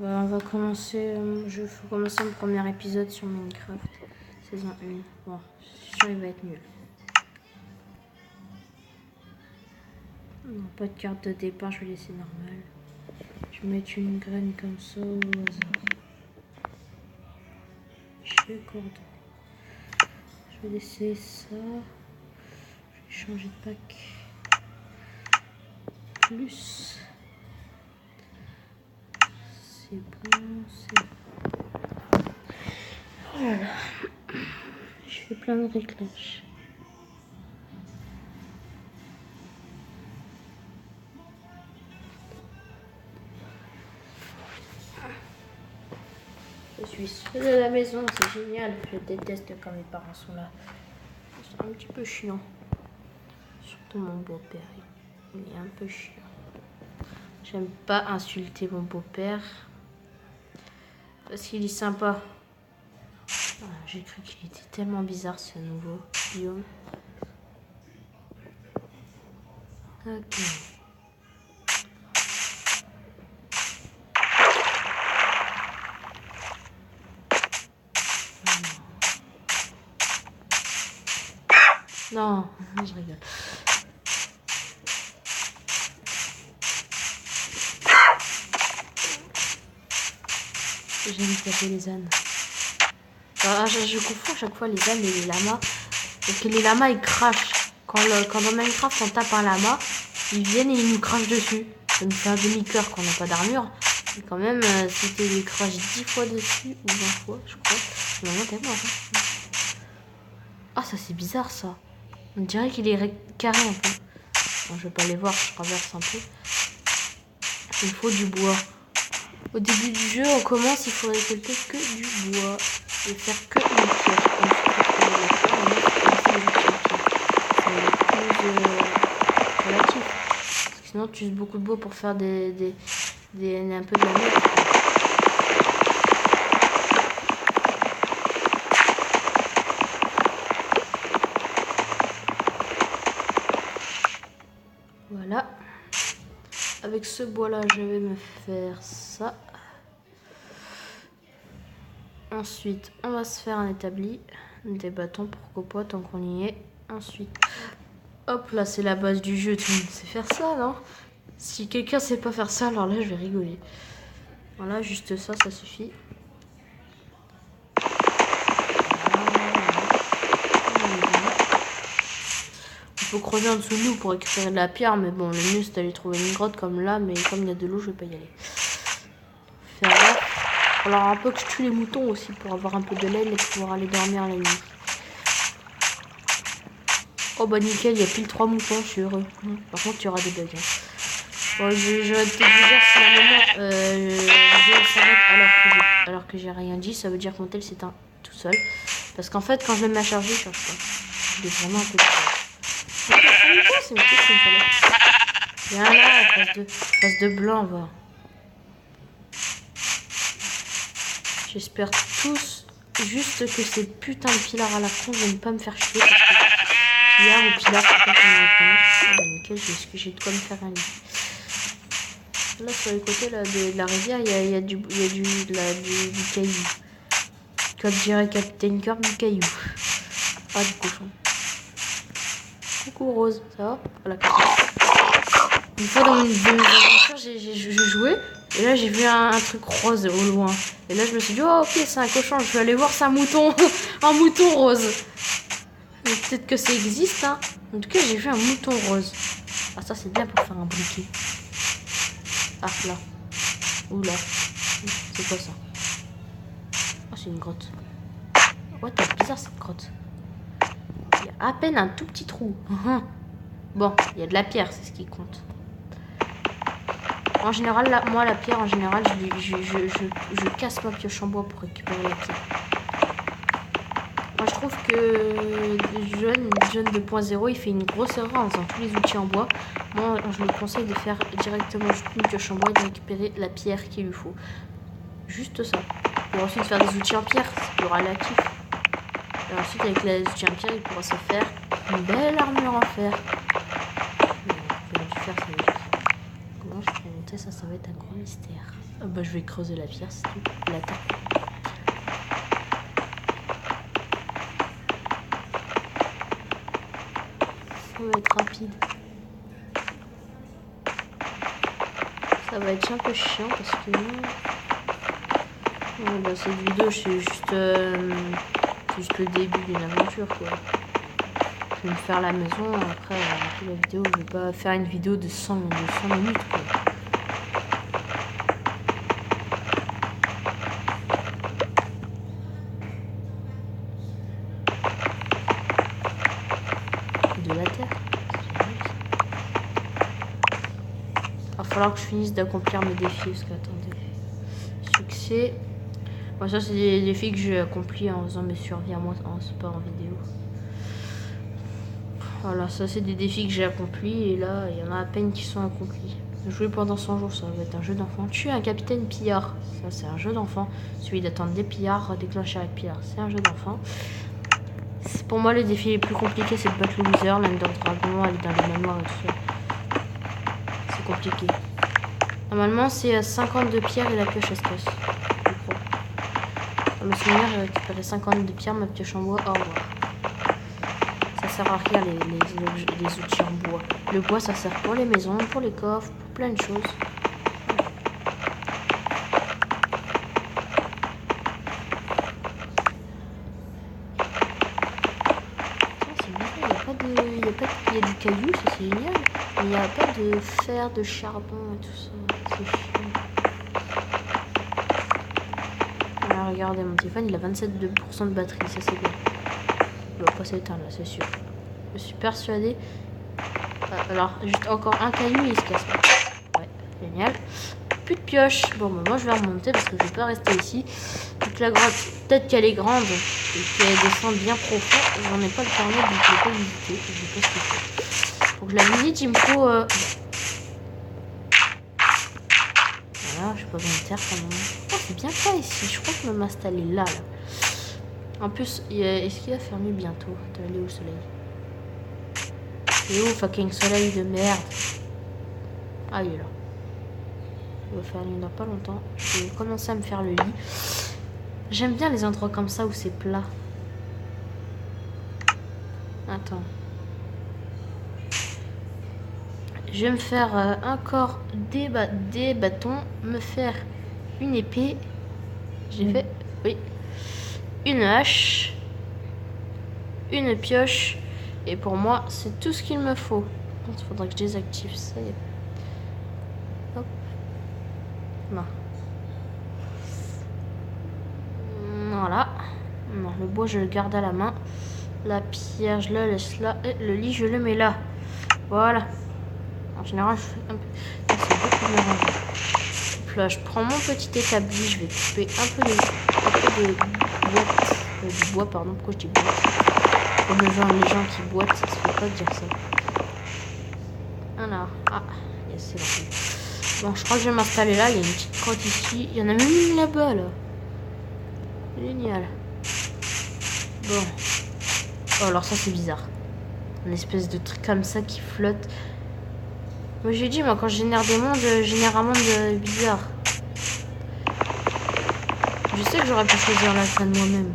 On va commencer. Je vais commencer mon premier épisode sur Minecraft, saison 1. Bon, je suis sûr il va être nul. Non, pas de carte de départ, je vais laisser normal. Je vais mettre une graine comme ça au hasard. Je vais coordonner. Je vais laisser ça. Je vais changer de pack. Plus. C'est bon, c'est bon. Voilà. Je fais plein de réglages. Je suis seule à la maison, c'est génial. Je déteste quand mes parents sont là. C'est un petit peu chiant. Surtout mon beau-père. Il est un peu chiant. J'aime pas insulter mon beau-père. Parce qu'il est sympa. Ah, j'ai cru qu'il était tellement bizarre ce nouveau biome. Ok. Non, je rigole. J'aime taper les ânes. Je confonds à chaque fois les ânes et les lamas. Donc les lamas ils crachent. Quand dans Minecraft on tape un lama, ils viennent et ils nous crachent dessus. Ça me fait un demi-cœur quand on n'a pas d'armure. Mais quand même, c'était des crash 10 fois dessus, ou 20 fois, je crois. Vraiment t'es mort. Hein. Ah, ça c'est bizarre ça. On dirait qu'il est carré un peu. Bon, je vais pas les voir, je traverse un peu. Il faut du bois. Au début du jeu, on commence, il faut récolter que du bois. Et faire que une pierre. C'est plus relatif. Parce que sinon, tu uses beaucoup de bois pour faire un peu de la merde. Voilà. Avec ce bois-là, je vais me faire ça. Ensuite, on va se faire un établi. Des bâtons, pourquoi pas, tant qu'on y est. Ensuite, hop, là, c'est la base du jeu. Tout le monde sait faire ça, non? Si quelqu'un sait pas faire ça, alors là, je vais rigoler. Voilà, juste ça, ça suffit. Il faut creuser en dessous de nous pour récupérer de la pierre, mais bon, le mieux c'est d'aller trouver une grotte comme là, mais comme il y a de l'eau, je vais pas y aller. Faire gaffe. Alors un peu que je tue les moutons aussi pour avoir un peu de laine et pouvoir aller dormir la nuit. Oh bah nickel, il y a pile 3 moutons, je suis heureux. Par contre, il y aura des bugs. Hein. Bon, je vais te dire si à un moment je s'arrête alors que j'ai rien dit, ça veut dire que mon tel s'éteint tout seul. Parce qu'en fait, quand je le mets à charger, je charge pas. Il est vraiment un peu c'est une petite qu'il me fallait. Viens là, face de blanc, va. J'espère tous juste que ces putains de pillards à la con vont ne pas me faire chier. Parce que pillards ou pillards, je sais pas comment on prononce. Ah bah nickel, j'ai de quoi me faire un lit. Là, sur les côtés là, de la rivière, il y a du caillou. Comme dirait Captain Kirk, du caillou. Ah, du cochon. Coucou Rose, ça va? Voilà. Une fois dans mes aventures, je jouais et là j'ai vu un truc rose au loin. Et là je me suis dit, oh ok, c'est un cochon, je vais aller voir, c'est un mouton. Un mouton rose. Peut-être que ça existe, hein. En tout cas, j'ai vu un mouton rose. Ah, ça c'est bien pour faire un briquet. Ah, là. Oula. C'est quoi ça? Oh, c'est une grotte. Ouais, c'est bizarre cette grotte. Il y a à peine un tout petit trou. Bon, il y a de la pierre, c'est ce qui compte. En général, là, moi, la pierre, en général, je casse ma pioche en bois pour récupérer la pierre. Moi, je trouve que Jeune 2.0, il fait une grosse erreur en faisant tous les outils en bois. Moi, je lui conseille de faire directement une pioche en bois et de récupérer la pierre qu'il lui faut. Juste ça. Pour ensuite faire des outils en pierre, c'est plus relatif. Et ensuite, avec les outils en pierre, il pourra se faire une belle armure en fer. Comment je peux monter ça? Ça va être un gros mystère. Ah bah je vais creuser la pierre, c'est tout. La terre. Ça va être rapide. Ça va être un peu chiant parce que... Ouais, bah, cette vidéo, c'est juste le début d'une aventure, quoi. Je vais me faire la maison, après, la vidéo, je vais pas faire une vidéo de 100 minutes, quoi. De la terre. Il va falloir que je finisse d'accomplir mes défis, parce que, attendez. Succès. Bon, ça, c'est des défis que j'ai accomplis en faisant mes survies à moi, c'est pas en vidéo. Voilà, ça c'est des défis que j'ai accomplis et là il y en a à peine qui sont accomplis. Jouer pendant 100 jours, ça va être un jeu d'enfant. Tuer un capitaine pillard, ça c'est un jeu d'enfant. Celui d'attendre des pillards, déclencher un pillard, c'est un jeu d'enfant. Pour moi, le défi le plus compliqué c'est de battre le loser, l'Ender Dragon, aller dans les manoirs et tout ça. C'est compliqué. Normalement, c'est 52 pierres et la pioche se casse. Dans le souvenir, j'ai récupéré 52 pierres, ma pioche en bois, au revoir. Ça sert à rien les outils en bois. Le bois ça sert pour les maisons, pour les coffres, pour plein de choses. Il y a du caillou, ça c'est génial. Mais il n'y a pas de fer, de charbon et tout ça. C'est chiant. Alors, regardez, mon téléphone il a 27% de batterie, ça c'est bien. Il va pas s'éteindre là, c'est sûr. Je suis persuadée. Alors, juste encore un caillou et il se casse. Ouais, génial. Plus de pioche. Bon, bah, moi je vais remonter parce que je vais pas rester ici. Donc la grotte, peut-être qu'elle est grande et qu'elle descend bien profond. J'en ai pas le permis, donc je vais pas visiter. Je sais pas ce qu'il faut. Pour que je la visite, il me faut. Voilà, je suis pas dans de terre quand même. Oh, c'est bien pas ici. Je crois que je vais m'installer là. En plus, est-ce qu'il va faire nuit bientôt? T'es allé au soleil? Il est où, fucking soleil de merde? Ah, il est là. Il va faire nuit dans pas longtemps. Je vais commencer à me faire le lit. J'aime bien les endroits comme ça où c'est plat. Attends. Je vais me faire encore des bâtons. Me faire une épée. J'ai fait... Oui. Une hache, une pioche, et pour moi c'est tout ce qu'il me faut. Il faudrait que je désactive ça. Hop. Non. Voilà. Non, le bois je le garde à la main. La pierre je la laisse là. Et le lit je le mets là. Voilà. En général je fais un peu. C'est beaucoup mieux rangé. Là je prends mon petit établi. Je vais couper un peu de boîte. Du bois, pardon, pourquoi je dis boîte? Comme les gens qui boitent, ça se fait pas de dire ça. Alors, ah, yes, c'est bon. Bon, je crois que je vais m'installer là. Il y a une petite grotte ici. Il y en a même une là-bas, là. Génial. Bon. Oh, alors ça, c'est bizarre. Une espèce de truc comme ça qui flotte. Moi, j'ai dit, moi, quand je génère des mondes, je génère un monde bizarre. Je sais que j'aurais pu choisir la fin de moi-même.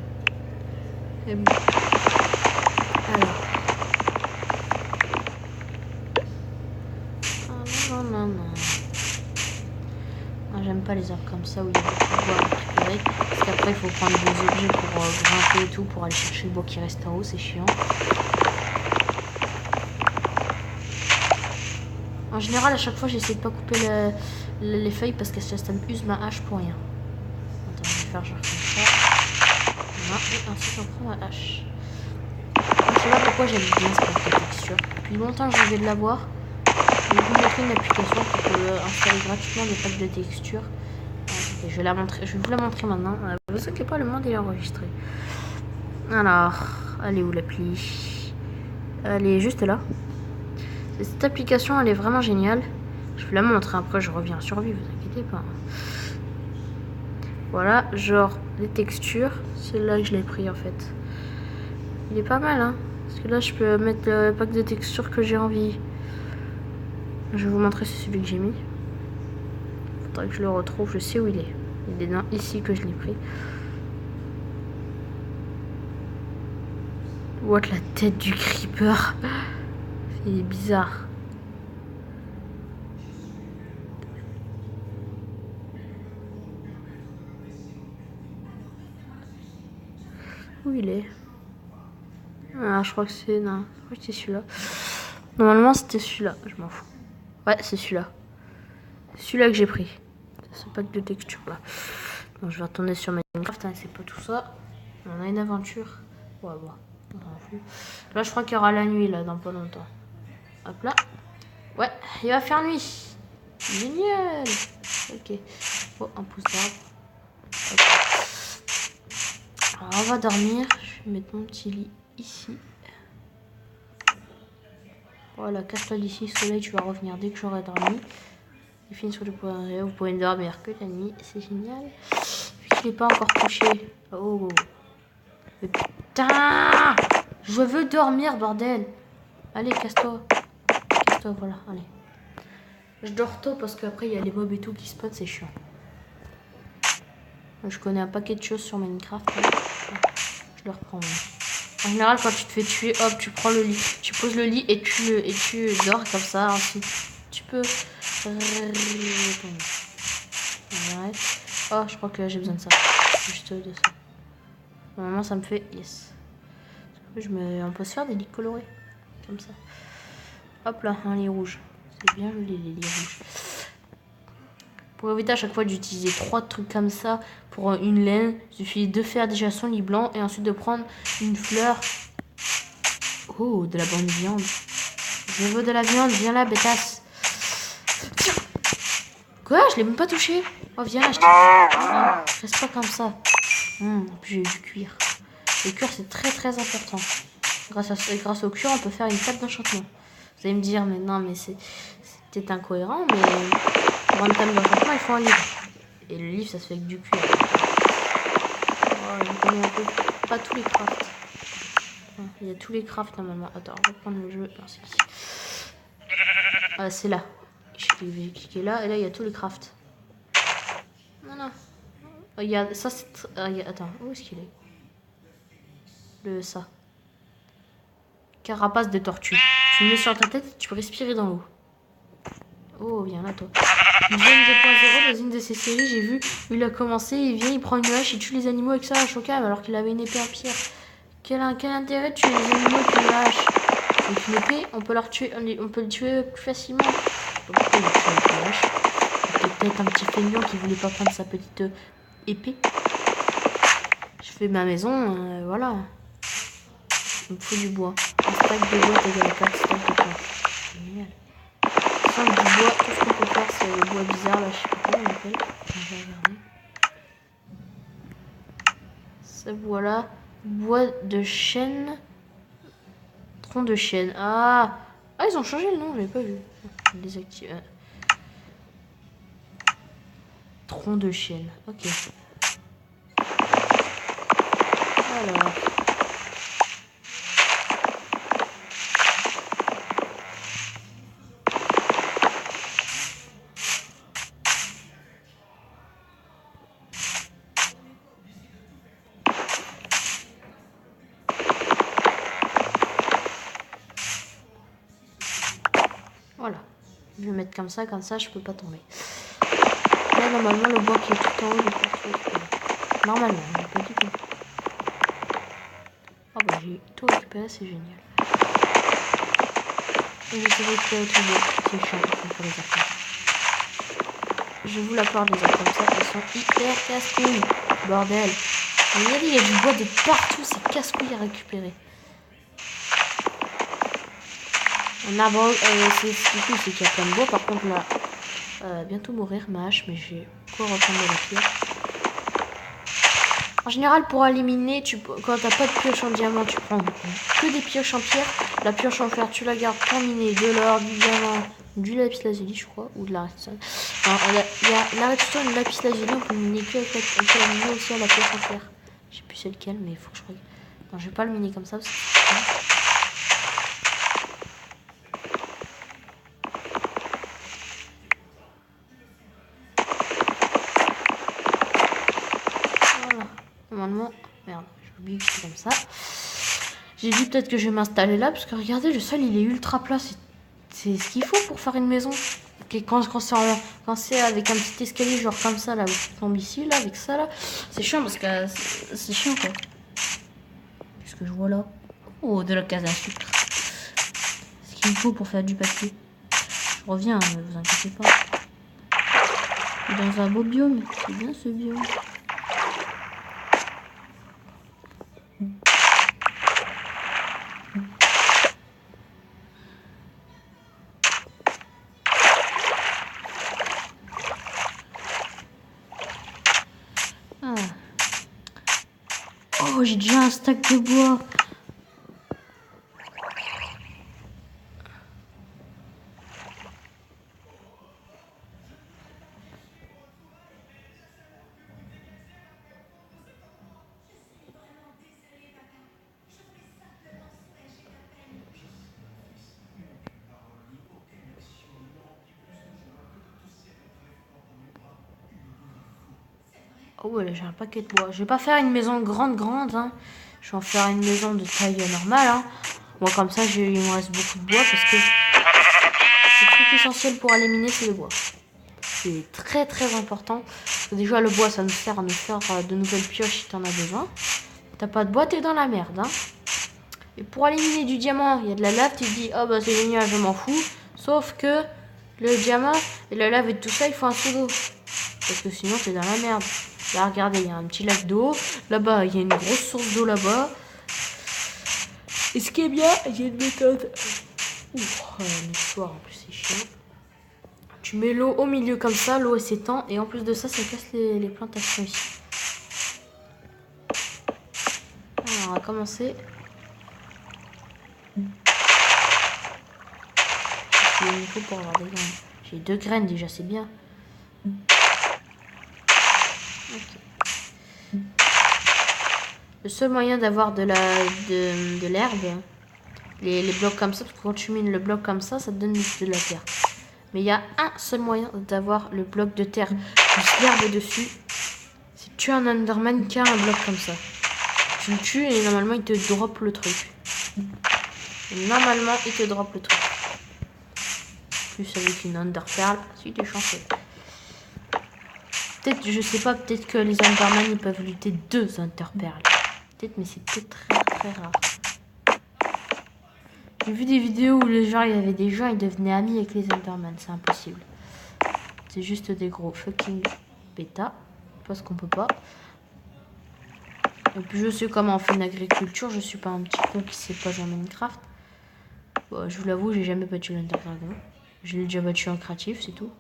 Et bon. Alors. Non. J'aime pas les arbres comme ça où il y a beaucoup de bois à récupérer. Parce qu'après, il faut prendre des objets pour grimper et tout, pour aller chercher le bois qui reste en haut, c'est chiant. En général, à chaque fois, j'essaie de pas couper les feuilles parce que ça me use ma hache pour rien. Attends, je vais faire genre comme ça. Voilà, et ensuite, on prend ma hache. Je sais pas pourquoi j'aime bien cette texture. Depuis longtemps que je rêvais de l'avoir. Je vais vous montrer une application pour installer gratuitement des packs de texture. Okay, je vais vous la montrer maintenant. Ne vous inquiétez pas, le monde est enregistré. Alors, elle est où l'appli? Elle est juste là. Cette application, elle est vraiment géniale. Je vous la montre, après je reviens sur survie, vous inquiétez pas. Voilà, genre les textures. C'est là que je l'ai pris en fait. Il est pas mal, hein. Parce que là, je peux mettre le pack de textures que j'ai envie. Je vais vous montrer, c'est celui que j'ai mis. Faudrait que je le retrouve, je sais où il est. Il est dans ici que je l'ai pris. What, la tête du creeper. Il est bizarre. Où il est? Ah, je crois que c'est... Non, je crois que c'est celui-là. Normalement, c'était celui-là. Je m'en fous. Ouais, c'est celui-là. C'est celui-là que j'ai pris. Ce pack de texture là. Donc, je vais retourner sur Minecraft. Hein, c'est pas tout ça. On a une aventure. Ouais, bon. On s'en fout. Là, je crois qu'il y aura la nuit, là, dans pas longtemps. Hop là. Ouais, il va faire nuit. Génial. Ok. Oh, un pouce d'arbre. Alors, on va dormir. Je vais mettre mon petit lit ici. Voilà, casse-toi d'ici. Soleil, tu vas revenir dès que j'aurai dormi. Et fini sur le point. Vous pouvez dormir que la nuit. C'est génial. Vu qu'il n'est pas encore couché. Oh. Mais putain! Je veux dormir, bordel. Allez, casse-toi. Casse-toi, voilà. Allez. Je dors tôt parce qu'après, il y a les mobs et tout qui spawnent. C'est chiant. Je connais un paquet de choses sur Minecraft. Je le reprends. En général, quand tu te fais tuer, hop, tu prends le lit. Tu poses le lit et tu dors comme ça. Ensuite, tu peux... Oh, je crois que là, j'ai besoin de ça. Juste de ça. Normalement, ça me fait... Yes. On peut se faire des lits colorés. Comme ça. Hop là, un lit rouge. C'est bien joli, les lits rouges. Pour éviter à chaque fois d'utiliser 3 trucs comme ça pour une laine, il suffit de faire déjà son lit blanc et ensuite de prendre une fleur. Oh, de la bonne viande. Je veux de la viande, viens là, bêtasse. Tiens. Quoi? Je l'ai même pas touché. Oh, viens là, je t'ai... Reste pas comme ça. En plus, j'ai du cuir. Le cuir, c'est très très important. Grâce au cuir, on peut faire une table d'enchantement. Vous allez me dire, mais non, mais c'est peut-être incohérent, mais... Pour une table d'enchantement, il faut un livre. Et le livre, ça se fait avec du cuir. Oh, je connais un peu pas tous les crafts. Il y a tous les crafts normalement. Attends, on va prendre le jeu. Non, c'est ici. Ah, c'est là. Je vais cliquer là, et là, il y a tous les crafts. Non. Regarde, ça c'est... Attends, où est-ce qu'il est? Ça. Carapace de tortue. Tu le mets sur ta tête, tu peux respirer dans l'eau. Oh, viens là, toi. Une Gen 2.0, dans une de ces séries, j'ai vu où il a commencé, il vient, il prend une hache, il tue les animaux avec ça, à Chocam, alors qu'il avait une épée en pierre. Quel intérêt de tuer les animaux avec une hache? Avec une épée, on peut le tuer plus facilement. Pourquoi il tue avec une hache? Peut-être un petit feignant qui voulait pas prendre sa petite épée. Je fais ma maison, voilà. Il me faut du bois. Un stack de bois égale à 4 stacks de bois. Génial. 5 du bois, tout ce qu'on peut faire, c'est le bois bizarre, là, je sais pas comment on l'appelle. On va regarder. Ça, voilà. Bois de chêne. Tronc de chêne. Ah, ils ont changé le nom, j'avais pas vu. Je désactive. Tronc de chêne. Ok. Alors. Voilà. Je vais le mettre comme ça je peux pas tomber. Là, normalement, le bois qui est tout en haut, je peux récupérer. Normalement, on n'a pas du tout. Oh bah, j'ai tout récupéré, c'est génial. Et je sais récupérer tout le bois. C'est chiant, pour les arcs. Je vous la parle des arcs comme ça, ils sont hyper casse-couilles. Bordel. Regardez, il y a du bois de partout, c'est casse-couilles à récupérer. Un arbre, c'est cool, c'est qu'il y a plein de bois. Par contre, là, bientôt mourir ma hache, mais j'ai quoi reprendre de la pierre. En général, pour éliminer, quand t'as pas de pioche en diamant, tu prends que des pioches en pierre. La pioche en fer, tu la gardes pour miner de l'or, du diamant, du lapis lazuli, je crois, ou de la redstone. Il y a la redstone et le lapis lazuli, on peut miner que avec on peut la miner aussi à la pioche en fer. Je sais plus c'est lequel, mais il faut que je regarde. Non, je vais pas le miner comme ça. Parce que... Normalement, merde, j'ai oublié que c'est comme ça. J'ai dit peut-être que je vais m'installer là, parce que regardez, le sol il est ultra plat. C'est ce qu'il faut pour faire une maison. Quand c'est avec un petit escalier genre comme ça, là, où tu tombes ici, là, avec ça, là, c'est chiant parce que c'est chiant quoi. Qu'est-ce que je vois là? Oh, de la canne à sucre. Ce qu'il faut pour faire du papier. Je reviens, ne vous inquiétez pas. Je suis dans un beau biome, c'est bien ce biome. Ah. Oh, j'ai déjà un stack de bois. Oh ouais, j'ai un paquet de bois. Je vais pas faire une maison grande, hein. Je vais en faire une maison de taille normale, hein. Moi, comme ça, il me reste beaucoup de bois parce que le truc essentiel pour aller miner, c'est le bois. C'est très important. Parce que déjà, le bois, ça nous sert à nous faire de nouvelles pioches si t'en as besoin. T'as pas de bois, t'es dans la merde, hein. Et pour aller miner du diamant, il y a de la lave, tu te dis, oh bah c'est génial, je m'en fous. Sauf que le diamant et la lave et tout ça, il faut un seau d'eau. Parce que sinon, t'es dans la merde. Là, regardez, il y a un petit lac d'eau. Là-bas, il y a une grosse source d'eau là-bas. Et ce qui est bien, il y a une méthode. Une histoire, en plus, c'est chiant. Tu mets l'eau au milieu comme ça, l'eau s'étend. Et en plus de ça, ça casse les plantations ici. Alors, on va commencer. Il faut pour avoir des graines. J'ai 2 graines déjà, c'est bien. Okay. Le seul moyen d'avoir de l'herbe, les blocs comme ça, parce que quand tu mines le bloc comme ça, ça te donne de la terre. Mais il y a un seul moyen d'avoir le bloc de terre plus l'herbe dessus. C'est de tuer un Enderman qui a un bloc comme ça. Tu le tues et normalement il te drop le truc. Plus avec une Enderpearl, si t'es chanceux. Peut-être, je sais pas, peut-être que les Enderman ils peuvent lutter 2 Enderpearls. Peut-être, mais c'est peut-être très rare. J'ai vu des vidéos où il y avait des gens, ils devenaient amis avec les Enderman, c'est impossible. C'est juste des gros fucking bêta, parce qu'on peut pas. Et puis je sais comment on fait une agriculture, je suis pas un petit con qui sait pas jouer à Minecraft. Bon, je vous l'avoue, j'ai jamais battu l'Ender Dragon. Je l'ai déjà battu en créatif, c'est tout.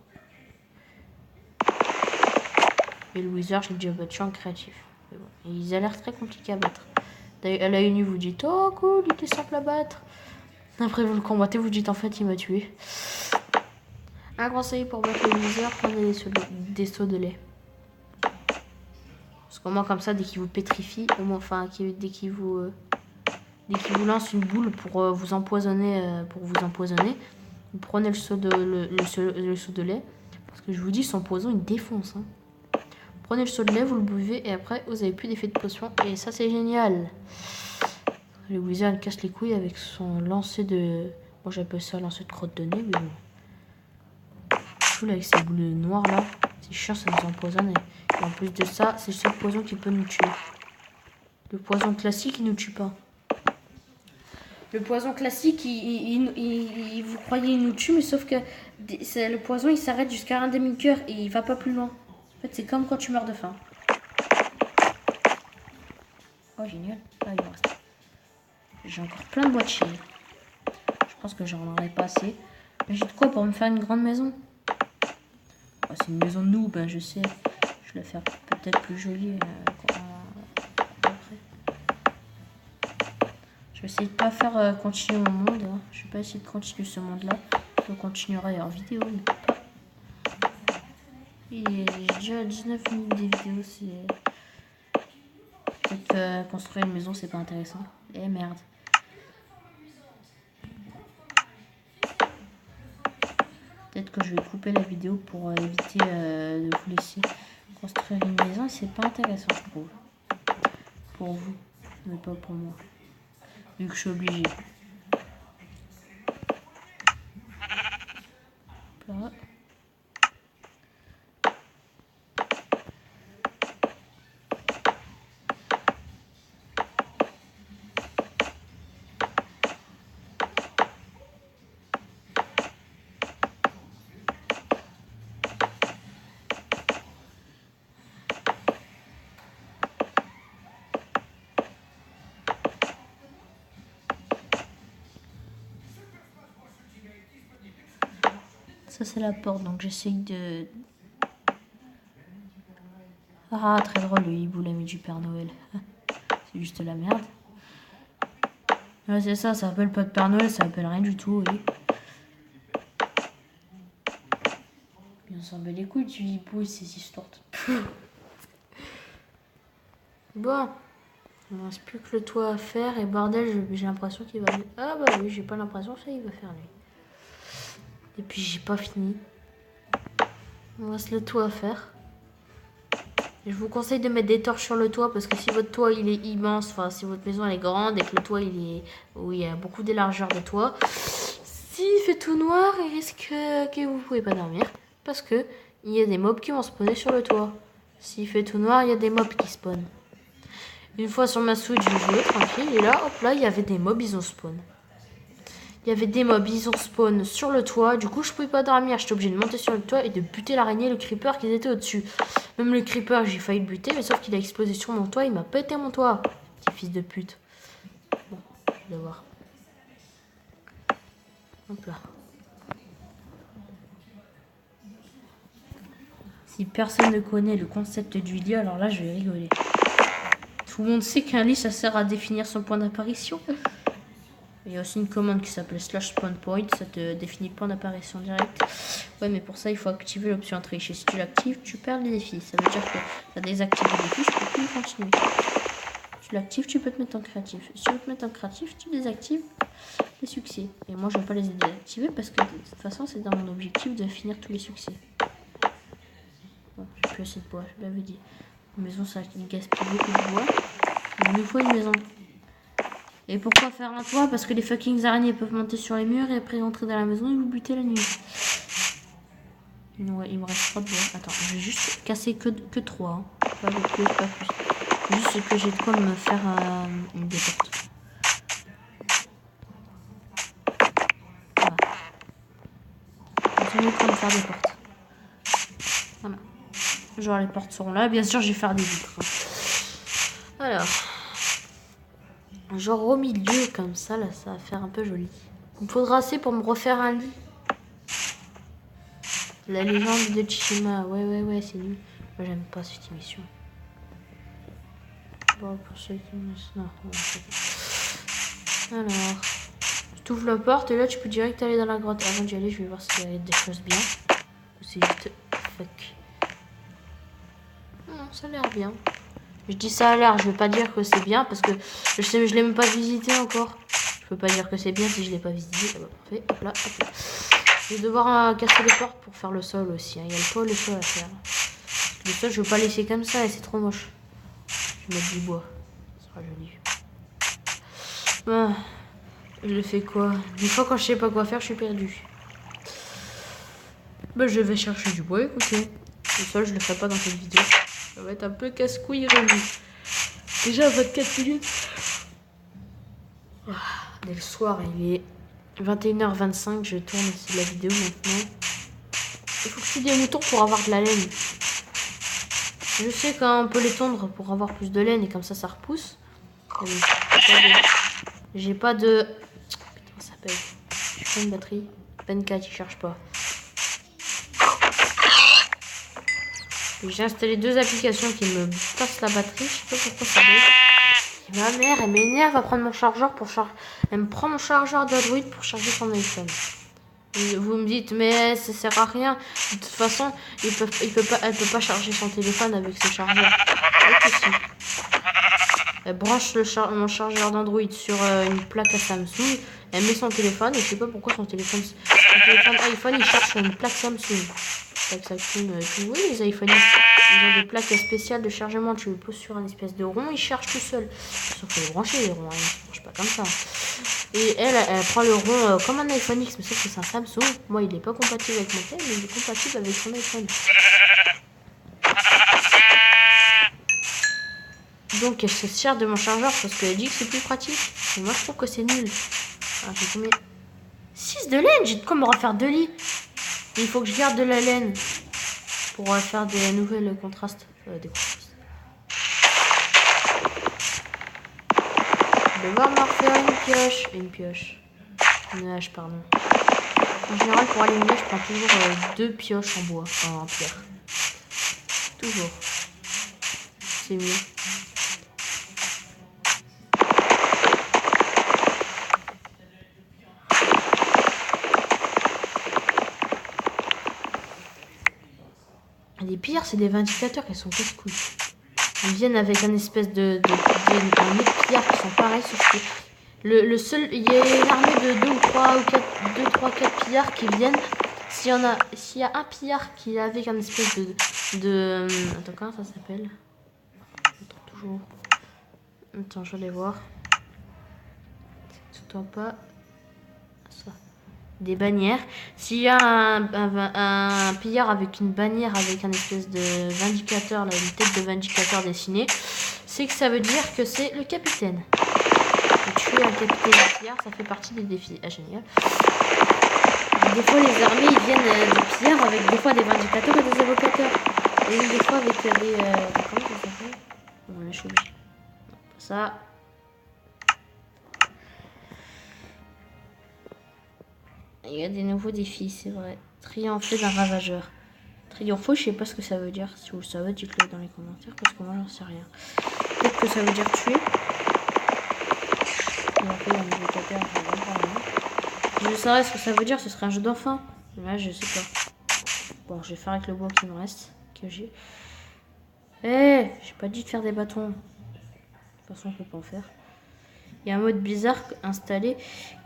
Et le Wizard, je l'ai déjà battu en créatif. Mais bon, ils ont l'air très compliqués à battre. À l'œil nu, vous dites, oh cool, il était simple à battre. Après, vous le combattez, vous dites, en fait, il m'a tué. Un conseil pour battre le Wizard, prenez des seaux de lait. Parce qu'au moins, comme ça, dès qu'il vous pétrifie, au moins, enfin, dès qu'il vous lance une boule pour vous empoisonner, vous prenez le seau de lait. Parce que je vous dis, son poison, il défonce. Hein. Prenez le seau de lait, vous le buvez et après, vous avez plus d'effet de potion. Et ça, c'est génial. Le Wizard casse les couilles avec son lancer de... Moi, j'appelle ça lancer de crotte de nez, mais bon. Fou, là, avec ces boules noires, là. C'est chiant, ça nous empoisonne. Et en plus de ça, c'est le seul poison qui peut nous tuer. Le poison classique, il nous tue pas. Le poison classique, vous croyez, il nous tue, mais sauf que le poison, il s'arrête jusqu'à un demi-cœur et il va pas plus loin. En fait, c'est comme quand tu meurs de faim. Oh, génial. Ah, il reste. J'ai encore plein de boîtes chez. Je pense que j'en aurai pas assez. Mais j'ai de quoi pour me faire une grande maison. Oh, c'est une maison de noob, ben, je sais. Je vais la faire peut-être plus jolie après. Je vais essayer de pas faire continuer mon monde. Hein. Je vais pas essayer de continuer ce monde-là. Je continuerai en vidéo, mais pas. J'ai déjà 19 minutes des vidéos. C'est peut-être construire une maison, c'est pas intéressant. Eh merde. Peut-être que je vais couper la vidéo pour éviter de vous laisser construire une maison. C'est pas intéressant, je trouve. pour vous, mais pas pour moi. Vu que je suis obligé. Là. Ça c'est la porte, donc j'essaye de... Ah, très drôle le hibou l'ami du Père Noël. C'est juste la merde. Ouais, c'est ça s'appelle pas de Père Noël, ça s'appelle rien du tout, oui. On s'en bat les couilles du hibou et ses histoires. Bon, il ne reste plus que le toit à faire et bordel, j'ai l'impression qu'il va... Ah bah oui, j'ai pas l'impression que ça il va faire lui. Et puis j'ai pas fini. Il me reste le toit à faire. Et je vous conseille de mettre des torches sur le toit parce que si votre toit il est immense, enfin si votre maison elle est grande et que le toit il est... où il y a beaucoup d'élargeur de toit, s'il fait tout noir, il risque que vous pouvez pas dormir. Parce que il y a des mobs qui vont spawner sur le toit. S'il fait tout noir, il y a des mobs qui spawnent. Une fois sur ma Switch, je jouais tranquille et là, hop là, il y avait des mobs, ils ont spawn. Il y avait des mobs, ils ont spawn sur le toit. Du coup, je pouvais pas dormir. J'étais obligée de monter sur le toit et de buter l'araignée et le creeper qui était au-dessus. Même le creeper, j'ai failli le buter, mais sauf qu'il a explosé sur mon toit. Il m'a pété mon toit. Petit fils de pute. Bon, je vais voir. Hop là. Si personne ne connaît le concept du lit, alors là, je vais rigoler. Tout le monde sait qu'un lit, ça sert à définir son point d'apparition. Il y a aussi une commande qui s'appelle /spawnpoint, ça te définit le point d'apparition direct. Ouais, mais pour ça, il faut activer l'option triche. Et si tu l'actives, tu perds les défis. Ça veut dire que tu as désactivé les défis, tu peux plus continuer. Tu l'actives, tu peux te mettre en créatif. Si tu veux te mettre en créatif, tu désactives les succès. Et moi, je ne vais pas les désactiver parce que de toute façon, c'est dans mon objectif de finir tous les succès. Bon, j'ai plus assez de bois, je l'avais dit. Une maison, ça gaspille beaucoup de bois. Il nous faut une maison. Et pourquoi faire un toit? Parce que les fucking araignées peuvent monter sur les murs et après rentrer dans la maison et vous buter la nuit. Ouais, il me reste 3 de bois. Attends, je vais juste casser que 3. Hein. Pas plus, pas plus. Juste que j'ai de quoi me faire une des portes. Voilà. J'ai de quoi me faire des portes. Voilà. Genre les portes seront là. Bien sûr, je vais faire des vitres. Alors... genre au milieu comme ça, là, ça va faire un peu joli. Il me faudra assez pour me refaire un lit. La légende de Tsushima, ouais, c'est nul. Moi j'aime pas cette émission. Bon, pour ceux qui me... non, alors, tu ouvres la porte et là tu peux direct aller dans la grotte. Avant d'y aller, je vais voir s'il y a des choses bien. Ou c'est juste... fuck. Non, ça a l'air bien. Je dis ça a l'air, je vais pas dire que c'est bien parce que je l'ai même pas visité encore. Je peux pas dire que c'est bien si je l'ai pas visité. Ah bah, parfait, hop là, hop là. Je vais devoir casser les portes pour faire le sol aussi. Hein. Il y a le toit et le sol à faire. Le sol, je veux pas laisser comme ça et c'est trop moche. Je vais mettre du bois. Ça sera joli. Ah, je le fais quoi? Des fois quand je sais pas quoi faire, je suis perdue. Bah je vais chercher du bois, écoutez. Le sol, je le ferai pas dans cette vidéo. Ça va être un peu casse-couille remis. Déjà 24 minutes. Dès le soir, il est 21h25. Je tourne la vidéo maintenant. Il faut que je tue des moutons pour avoir de la laine. Je sais qu'on peut les tondre pour avoir plus de laine et comme ça repousse. J'ai pas de... Putain, ça paye. J'ai pas une batterie. Pen 4, il charge pas. J'ai installé 2 applications qui me passent la batterie. Je sais pas pourquoi ça bug. Ma mère, elle m'énerve à prendre mon chargeur pour charger. Elle me prend mon chargeur d'Android pour charger son iPhone. Vous me dites, mais ça sert à rien. De toute façon, elle peut pas charger son téléphone avec ce chargeur. Elle branche mon chargeur d'Android sur une plaque à Samsung. Elle met son téléphone et je sais pas pourquoi son téléphone iPhone il charge sur une plaque Samsung. Oui, les iPhones Ils ont des plaques spéciales de chargement. Tu le poses sur un espèce de rond, il charge tout seul. Sauf que les brancher les ronds, hein, ils ne marchent pas comme ça. Et elle prend le rond comme un iPhone X, mais sauf que c'est un Samsung. Moi, il n'est pas compatible avec mon tel, mais il est compatible avec son iPhone. Donc, elle se sert de mon chargeur parce qu'elle dit que c'est plus pratique. Mais moi, je trouve que c'est nul. Ah, j'ai combien 6 de laine. J'ai de quoi me refaire 2 lits. Et il faut que je garde de la laine pour faire des nouvelles contrastes. Des contrastes. Je vais devoir me refaire une pioche. Une hache, pardon. En général, pour allumer, je prends toujours 2 pioches en bois, en pierre. Toujours. C'est mieux. Les pires, c'est des vindicateurs qui sont casse-couilles. Ils viennent avec un espèce un autre pillard qui sont pareils, sauf que le seul, il y a une armée de 2 ou 3 ou 4, 2, 3, 4 pillards qui viennent. S'il y a un pillard qui est avec un espèce attends, comment ça s'appelle? Toujours. Attends, je vais voir. C'est toi pas. Ça. Des bannières. S'il y a un pillard avec une bannière avec un espèce de vindicateur, là, une tête de vindicateur dessinée, c'est que ça veut dire que c'est le capitaine. Et tuer un capitaine de pillard, ça fait partie des défis. Ah, génial. Des fois, les armées, ils viennent des pillards avec des fois des vindicateurs et des évocateurs. Et des fois avec des... comment ça s'appelle? Bon, là, je suis obligée. Ça... Il y a des nouveaux défis, c'est vrai. Triompher d'un ravageur. Triompher, je sais pas ce que ça veut dire. Si vous le savez, dites-le dans les commentaires parce que moi j'en sais rien. Peut-être que ça veut dire tuer. Je saurais ce que ça veut dire, ce serait un jeu d'enfant. Mais là, je sais pas. Bon, je vais faire avec le bois qui me reste. Que j'ai. J'ai pas dit de faire des bâtons. De toute façon, on peut pas en faire. Il y a un mode bizarre installé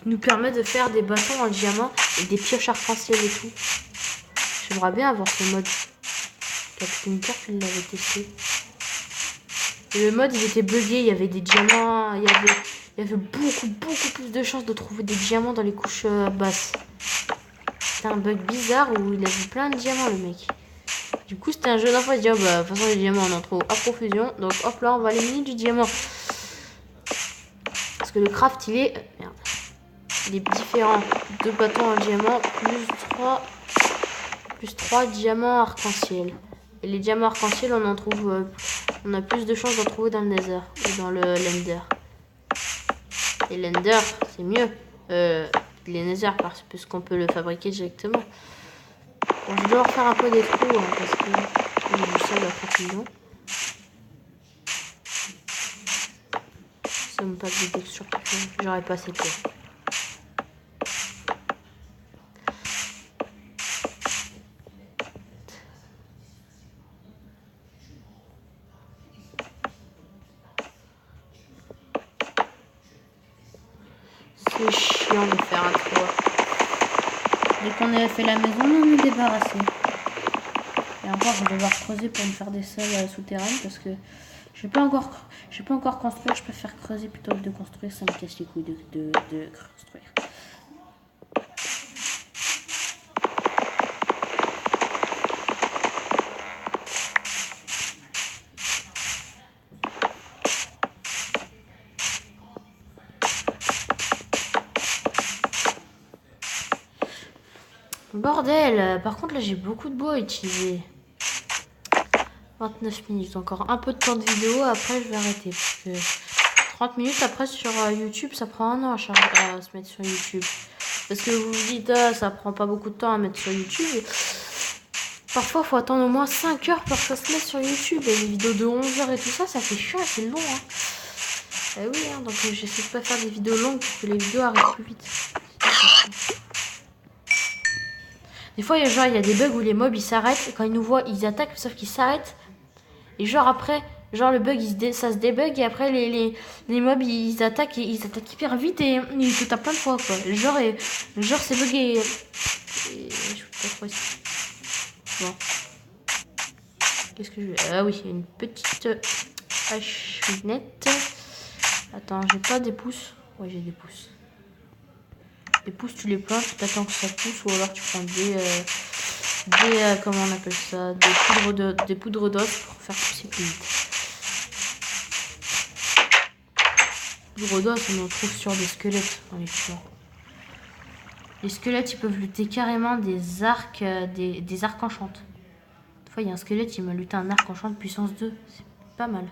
qui nous permet de faire des bâtons en diamant et des pioches arc-en-ciel et tout. J'aimerais bien avoir ce mode. Captain Kirk, il l'avait testé. Et le mode, il était bugué. Il y avait des diamants. Il y avait beaucoup plus de chances de trouver des diamants dans les couches basses. C'était un bug bizarre où il a vu plein de diamants, le mec. Du coup, c'était un jeu d'enfant. Il dit, oh, bah, de toute façon, les diamants, on en trouve à profusion. Donc, hop là, on va éliminer du diamant. Parce que le craft, il est différent. 2 bâtons en diamant, plus 3 diamants arc-en-ciel. Et les diamants arc-en-ciel, on en trouve, on a plus de chances d'en trouver dans le Nether ou dans le Lender. Et Lender, c'est mieux. Les Nether, parce qu'on peut le fabriquer directement. Bon, je dois refaire un peu des trous, hein, parce que il y a du sable à profusion. Ça me passe des textures, j'aurais pas assez de temps. C'est chiant de faire un toit. Dès qu'on avait fait la maison, on est débarrassé. Et encore, je vais devoir creuser pour me faire des salles souterraines parce que je vais pas encore construire. Je préfère creuser plutôt que de construire. Ça me casse les couilles de construire. Bordel, par contre là j'ai beaucoup de bois à utiliser. 29 minutes, encore un peu de temps de vidéo, après je vais arrêter. Parce que 30 minutes après sur YouTube, ça prend un an à se mettre sur YouTube. Parce que vous vous dites, ça prend pas beaucoup de temps à mettre sur YouTube. Parfois, il faut attendre au moins 5 heures pour que ça se mette sur YouTube. Et les vidéos de 11 heures et tout ça, ça fait chiant et c'est long. Hein. Oui, hein, donc j'essaie de pas faire des vidéos longues pour que les vidéos arrivent plus vite. Des fois, genre, il y a des bugs où les mobs ils s'arrêtent. Quand ils nous voient, ils attaquent, sauf qu'ils s'arrêtent. Et genre après, genre le bug ça se débug. Et après, les mobs ils attaquent hyper vite et ils te tapent plein de fois. Quoi. Genre c'est bugué. Et je peux pas trop ici. Bon. Qu'est-ce que je vais... Ah oui, une petite hachinette. Attends, j'ai pas des pouces. Ouais, j'ai des pouces. Les pouces, tu les plantes, tu attends que ça pousse, ou alors tu prends comment on appelle ça, des poudres d'os pour faire pousser plus vite. Poudre d'os, on en trouve sur des squelettes dans les tueurs. Les squelettes, ils peuvent lutter carrément des arcs, des arcs enchantes. Une fois, il y a un squelette, il m'a lutté un arc enchant de puissance 2. C'est pas mal.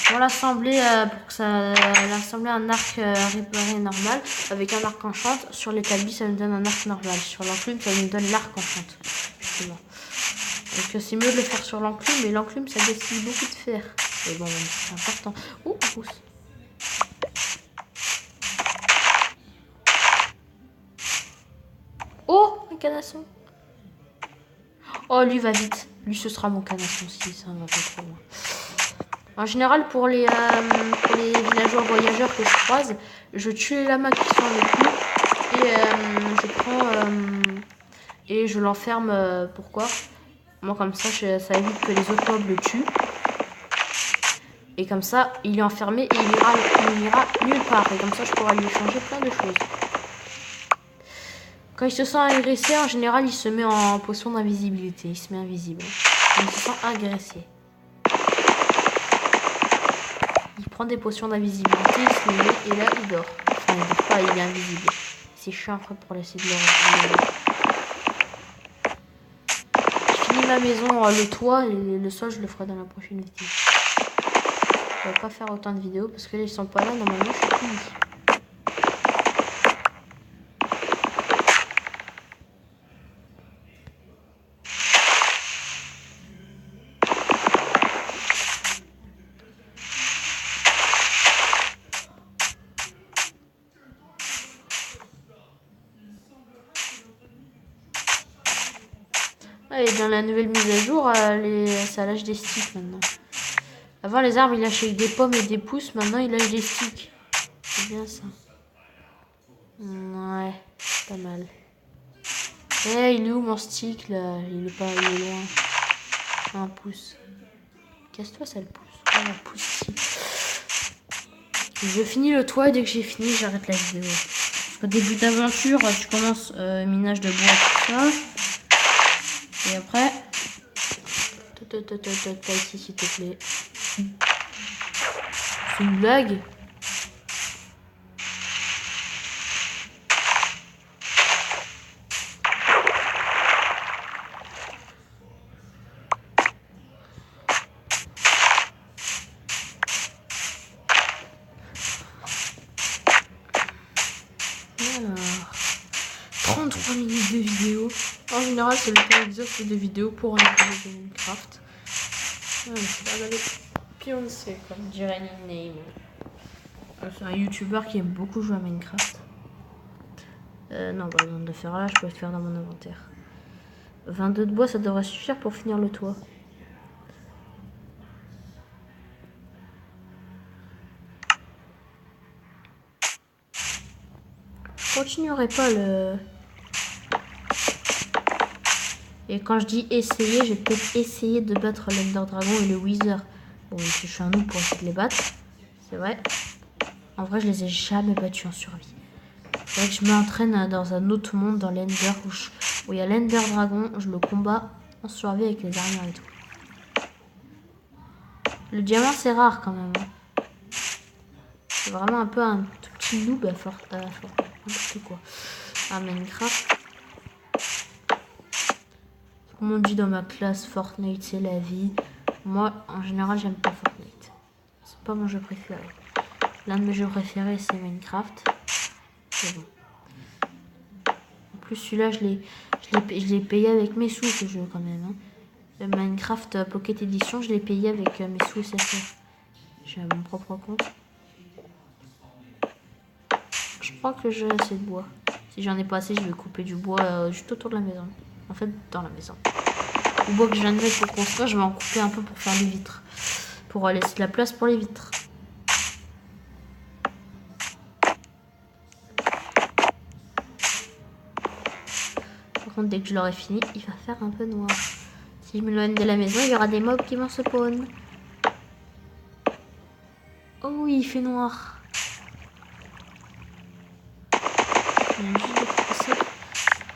Pour l'assembler, pour que ça l'assembler un arc réparé normal avec un arc enchant. Sur l'établi, ça nous donne un arc normal. Sur l'enclume, ça nous donne l'arc enchant. Justement. Donc c'est mieux de le faire sur l'enclume, mais l'enclume, ça gaspille beaucoup de fer. Et bon, c'est important. Oh, un pouce. Oh, un canasson. Oh, lui va vite. Lui, ce sera mon canasson si ça va pas trop loin. En général, pour les villageois voyageurs que je croise, je tue les lamas qui sont avec nous et je prends et je l'enferme. Pourquoi? Moi, comme ça, ça évite que les autres mobs le tuent. Et comme ça, il est enfermé et il ira nulle part. Et comme ça, je pourrai lui changer plein de choses. Quand il se sent agressé, en général, il se met en potion d'invisibilité. Il se met invisible. Quand il se sent agressé. Il prend des potions d'invisibilité, il se les met et là, il dort. Enfin, il dort pas, il est invisible. C'est chiant après pour laisser de l'or. Je finis ma maison, le toit et le sol, je le ferai dans la prochaine vidéo. Je vais pas faire autant de vidéos parce que là, ils sont pas là. Normalement, je suis fini. Et dans la nouvelle mise à jour, ça lâche des sticks maintenant. Avant, les arbres, ils lâchaient des pommes et des pousses. Maintenant, ils lâchent des sticks. C'est bien ça. Ouais, pas mal. Eh, il est où mon stick là? Il est loin. Un pouce. Casse-toi, ça le pouce. Oh, un pouce ici. Je finis le toit et dès que j'ai fini, j'arrête la vidéo. Au début d'aventure, tu commences minage de bois, tout ça. Et après, ici s'il te plaît. C'est une blague. Alors, 33 minutes de vidéo. En général, c'est le temps exact de vidéo pour un vidéo de Minecraft. Ouais, c'est pas mal. Beyoncé, comme dirait Nickname. C'est un youtubeur qui aime beaucoup jouer à Minecraft. Non, pas besoin de le faire là, je peux le faire dans mon inventaire. 22 de bois, ça devrait suffire pour finir le toit. Je continuerai pas le... Et quand je dis essayer, j'ai peut-être essayé de battre l'Ender Dragon et le Wither. Bon, je suis un noob pour essayer de les battre. C'est vrai. En vrai, je les ai jamais battus en survie. C'est vrai que je m'entraîne dans un autre monde, dans l'Ender, où il y a l'Ender Dragon. Je le combats en survie avec les armures et tout. Le diamant, c'est rare quand même. Hein. C'est vraiment un peu un tout petit noob à n'importe quoi. À Minecraft. Comme on dit dans ma classe, Fortnite c'est la vie. Moi, en général, j'aime pas Fortnite. C'est pas mon jeu préféré. L'un de mes jeux préférés, c'est Minecraft. C'est bon. En plus, celui-là, je l'ai payé avec mes sous, ce jeu, quand même. Hein. Le Minecraft Pocket Edition, je l'ai payé avec mes sous SFR. J'ai mon propre compte. Je crois que j'ai assez de bois. Si j'en ai pas assez, je vais couper du bois juste autour de la maison. En fait, dans la maison. Le bois que je viens de mettre pour construire, je vais en couper un peu pour faire les vitres. Pour laisser de la place pour les vitres. Par contre, dès que je l'aurai fini, il va faire un peu noir. Si je m'éloigne de la maison, il y aura des mobs qui vont se spawn. Oh oui, il fait noir.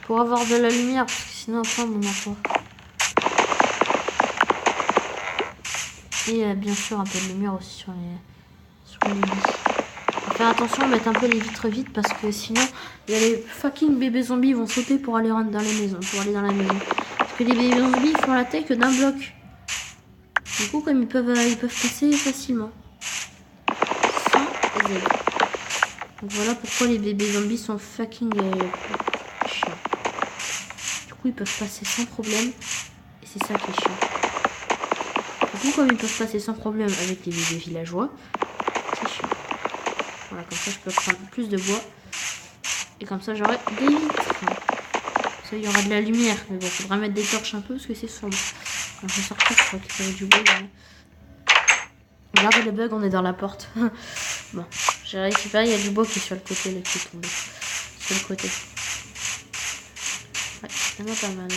Pour avoir de la lumière, parce que sinon après on n'en a pas. Et bien sûr un peu de lumière aussi sur les lits. Faut faire attention à mettre un peu les vitres vides parce que sinon il y a les fucking bébés zombies qui vont sauter pour aller dans les maisons, pour aller dans la maison. Parce que les bébés zombies ils font la taille que d'un bloc. Du coup comme ils peuvent passer facilement. Sans aider. Donc voilà pourquoi les bébés zombies sont fucking chiants. Du coup ils peuvent passer sans problème. Et c'est ça qui est chiant. Du coup comme ils peuvent passer sans problème avec les bébés villageois, c'est chiant. Voilà, comme ça je peux prendre plus de bois. Et comme ça j'aurai des vitres. Ça il y aura de la lumière. Mais bon, faudra mettre des torches un peu parce que c'est sombre. Quand je vais sortir, je crois qu'il y avait du bug. Regardez le bug, on est dans la porte. Bon, j'ai récupéré, il y a du bois qui est sur le côté, là, qui est tombé. Sur le côté. Ouais, il y en a pas mal.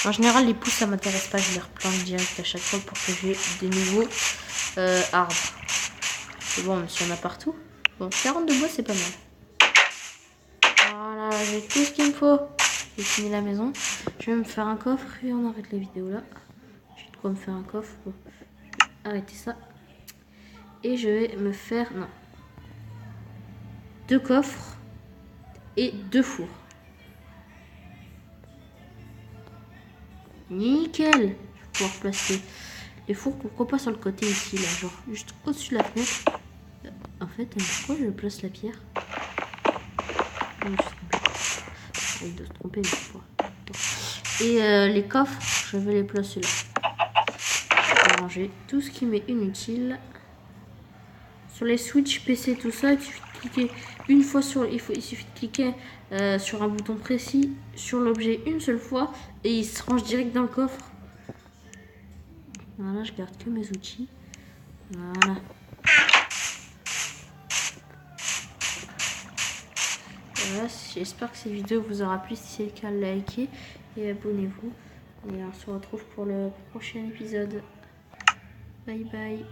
En général, les pousses, ça m'intéresse pas, je les replante direct à chaque fois pour que j'ai des nouveaux arbres. C'est bon, mais s'il y en a partout. Bon, 40 de bois, c'est pas mal. Voilà, j'ai tout ce qu'il me faut. J'ai fini la maison. Je vais me faire un coffre et on arrête la vidéo là. J'ai de quoi me faire un coffre. Bon, arrêtez ça. Et je vais me faire... Non. 2 coffres et 2 fours. Nickel. Je vais pouvoir placer les fours, pourquoi pas sur le côté ici, là, genre juste au-dessus de la fenêtre. En fait, pourquoi je place la pierre? Il doit se tromper, mais pas. Et les coffres, je vais les placer là. Je vais ranger tout ce qui m'est inutile. Sur les switch PC, tout ça, il suffit de cliquer une fois sur... Il suffit de cliquer sur un bouton précis sur l'objet une seule fois et il se range direct dans le coffre. Voilà, je garde que mes outils. Voilà. Voilà, j'espère que cette vidéo vous aura plu. Si c'est le cas, likez et abonnez-vous. Et on se retrouve pour le prochain épisode. Bye bye.